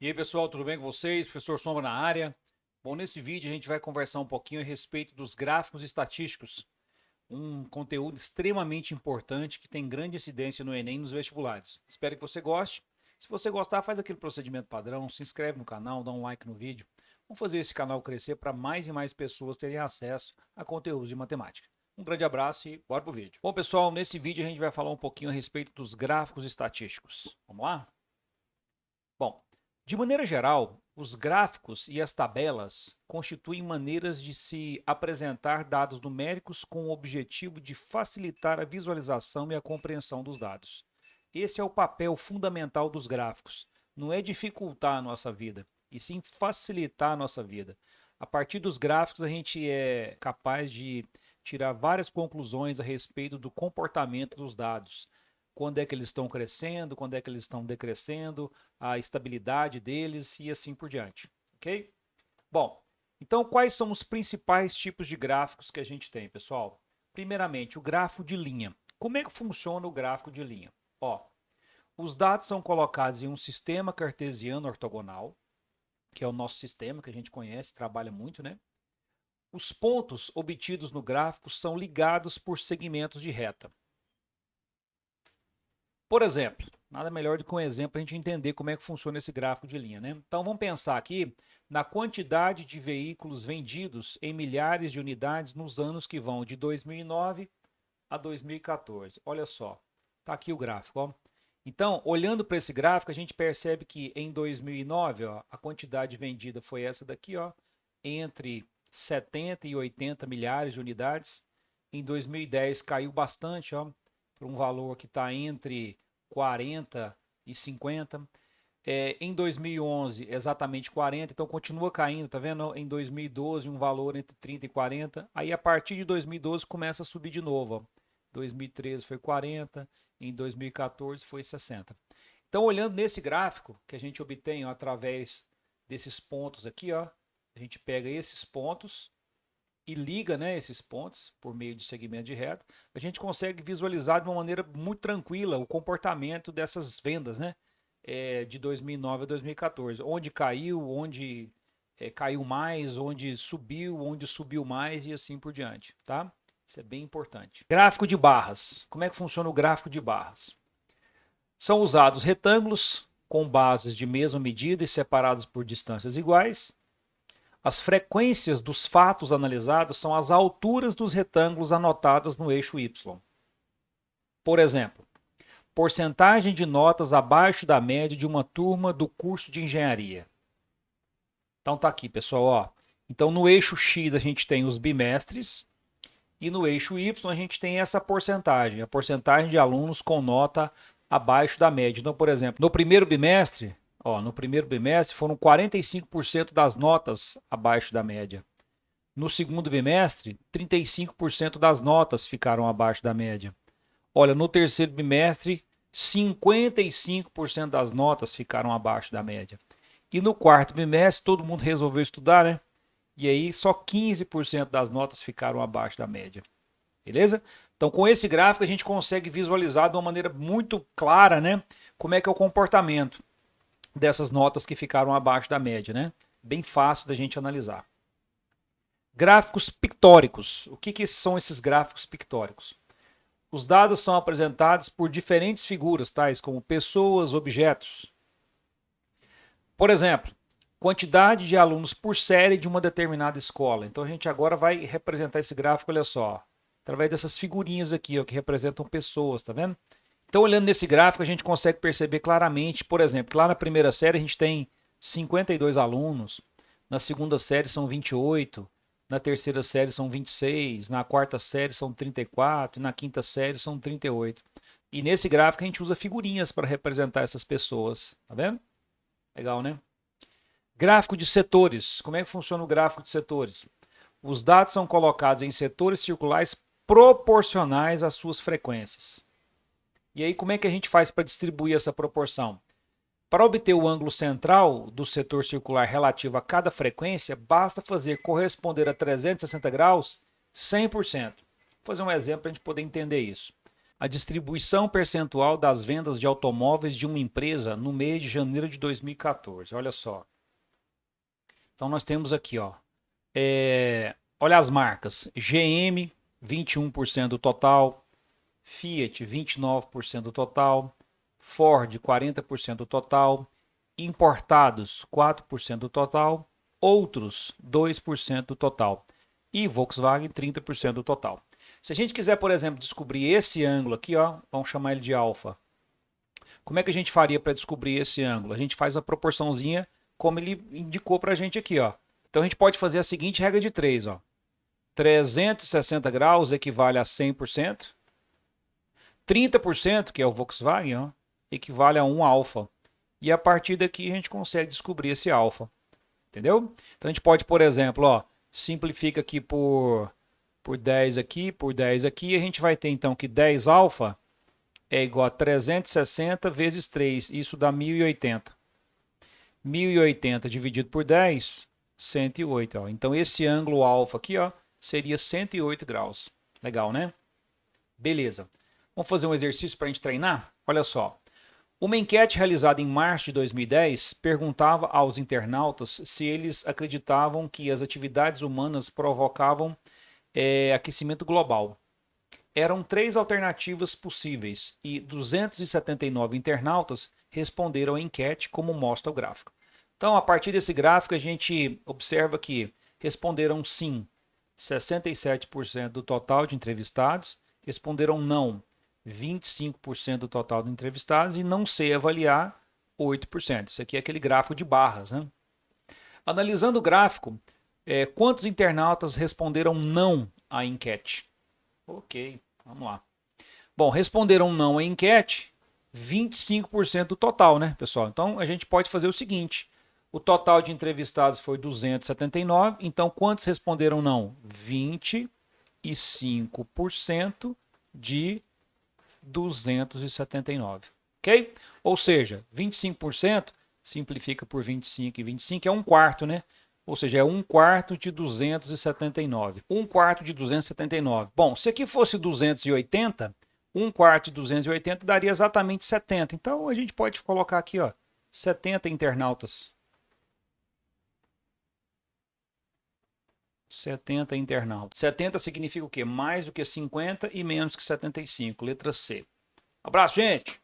E aí, pessoal, tudo bem com vocês? Professor Sombra na área. Bom, nesse vídeo a gente vai conversar um pouquinho a respeito dos gráficos estatísticos, um conteúdo extremamente importante que tem grande incidência no Enem e nos vestibulares. Espero que você goste. Se você gostar, faz aquele procedimento padrão, se inscreve no canal, dá um like no vídeo. Vamos fazer esse canal crescer para mais e mais pessoas terem acesso a conteúdos de matemática. Um grande abraço e bora pro vídeo. Bom, pessoal, nesse vídeo a gente vai falar um pouquinho a respeito dos gráficos estatísticos. Vamos lá? Bom, de maneira geral, os gráficos e as tabelas constituem maneiras de se apresentar dados numéricos com o objetivo de facilitar a visualização e a compreensão dos dados. Esse é o papel fundamental dos gráficos. Não é dificultar a nossa vida, e sim facilitar a nossa vida. A partir dos gráficos, a gente é capaz de tirar várias conclusões a respeito do comportamento dos dados. Quando é que eles estão crescendo, quando é que eles estão decrescendo, a estabilidade deles e assim por diante, ok? Bom, então quais são os principais tipos de gráficos que a gente tem, pessoal? Primeiramente, o gráfico de linha. Como é que funciona o gráfico de linha? Ó, os dados são colocados em um sistema cartesiano ortogonal, que é o nosso sistema que a gente conhece, trabalha muito, né? Os pontos obtidos no gráfico são ligados por segmentos de reta. Por exemplo, nada melhor do que um exemplo para a gente entender como é que funciona esse gráfico de linha, né? Então vamos pensar aqui na quantidade de veículos vendidos em milhares de unidades nos anos que vão de 2009 a 2014. Olha só, tá aqui o gráfico, ó. Então, olhando para esse gráfico, a gente percebe que em 2009, ó, a quantidade vendida foi essa daqui, ó, entre 70 e 80 milhares de unidades. Em 2010 caiu bastante, ó, para um valor que está entre 40 e 50. Em 2011, exatamente 40, então continua caindo, tá vendo? Em 2012, um valor entre 30 e 40. Aí a partir de 2012 começa a subir de novo. Ó. 2013 foi 40, em 2014 foi 60. Então, olhando nesse gráfico que a gente obtém ó, através desses pontos aqui, ó, a gente pega esses pontos e liga, né, esses pontos por meio de segmento de reta, a gente consegue visualizar de uma maneira muito tranquila o comportamento dessas vendas, né, de 2009 a 2014, onde caiu, onde caiu mais, onde subiu mais e assim por diante, tá? Isso é bem importante. Gráfico de barras. Como é que funciona o gráfico de barras? São usados retângulos com bases de mesma medida e separados por distâncias iguais. As frequências dos fatos analisados são as alturas dos retângulos anotadas no eixo Y. Por exemplo, porcentagem de notas abaixo da média de uma turma do curso de engenharia. Então tá aqui, pessoal, ó. Então no eixo X a gente tem os bimestres e no eixo Y a gente tem essa porcentagem, a porcentagem de alunos com nota abaixo da média. Então, por exemplo, no primeiro bimestre, ó, no primeiro bimestre foram 45% das notas abaixo da média. No segundo bimestre, 35% das notas ficaram abaixo da média. Olha, no terceiro bimestre, 55% das notas ficaram abaixo da média. E no quarto bimestre, todo mundo resolveu estudar, né? E aí, só 15% das notas ficaram abaixo da média. Beleza? Então, com esse gráfico, a gente consegue visualizar de uma maneira muito clara, né? Como é que é o comportamento dessas notas que ficaram abaixo da média, né? Bem fácil da gente analisar. Gráficos pictóricos. O que são esses gráficos pictóricos? Os dados são apresentados por diferentes figuras, tais como pessoas, objetos. Por exemplo, quantidade de alunos por série de uma determinada escola. Então a gente agora vai representar esse gráfico, olha só, através dessas figurinhas aqui, ó, que representam pessoas, tá vendo? Então, olhando nesse gráfico, a gente consegue perceber claramente, por exemplo, que lá na primeira série a gente tem 52 alunos, na segunda série são 28, na terceira série são 26, na quarta série são 34 e na quinta série são 38. E nesse gráfico a gente usa figurinhas para representar essas pessoas, tá vendo? Legal, né? Gráfico de setores. Como é que funciona o gráfico de setores? Os dados são colocados em setores circulares proporcionais às suas frequências. E aí, como é que a gente faz para distribuir essa proporção? Para obter o ângulo central do setor circular relativo a cada frequência, basta fazer corresponder a 360 graus 100%. Vou fazer um exemplo para a gente poder entender isso. a distribuição percentual das vendas de automóveis de uma empresa no mês de janeiro de 2014. Olha só. Então nós temos aqui, ó. Olha as marcas. GM, 21% do total. Fiat, 29% do total. Ford, 40% do total. Importados, 4% do total. Outros, 2% do total. E Volkswagen, 30% do total. Se a gente quiser, por exemplo, descobrir esse ângulo aqui, ó, vamos chamar ele de alfa. Como é que a gente faria para descobrir esse ângulo? A gente faz a proporçãozinha como ele indicou para a gente aqui, ó. Então a gente pode fazer a seguinte regra de 3, ó. 360 graus equivale a 100%. 30%, que é o Volkswagen, ó, equivale a 1 alfa. E a partir daqui a gente consegue descobrir esse alfa. Entendeu? Então a gente pode, por exemplo, ó, simplifica aqui por 10 aqui, por 10 aqui, a gente vai ter então que 10 alfa é igual a 360 vezes 3, isso dá 1080. 1080 dividido por 10, 108. Ó. Então esse ângulo alfa aqui, ó, seria 108 graus. Legal, né? Beleza. Vamos fazer um exercício para a gente treinar? Olha só. Uma enquete realizada em março de 2010 perguntava aos internautas se eles acreditavam que as atividades humanas provocavam aquecimento global. Eram 3 alternativas possíveis e 279 internautas responderam à enquete, como mostra o gráfico. Então, a partir desse gráfico, a gente observa que responderam sim 67% do total de entrevistados, responderam não 25% do total de entrevistados e não sei avaliar 8%. Isso aqui é aquele gráfico de barras, né? Analisando o gráfico, quantos internautas responderam não à enquete? Ok, vamos lá. Bom, responderam não à enquete 25% do total, né, pessoal? Então a gente pode fazer o seguinte: o total de entrevistados foi 279, então quantos responderam não? 25% de 279, ok? Ou seja, 25% simplifica por 25 e 25 é 1/4, né? Ou seja, é 1/4 de 279. 1/4 de 279. Bom, se aqui fosse 280, 1/4 de 280 daria exatamente 70. Então a gente pode colocar aqui, ó, 70 internautas. 70 internautas. 70 significa o quê? Mais do que 50 e menos que 75. Letra C. Abraço, gente!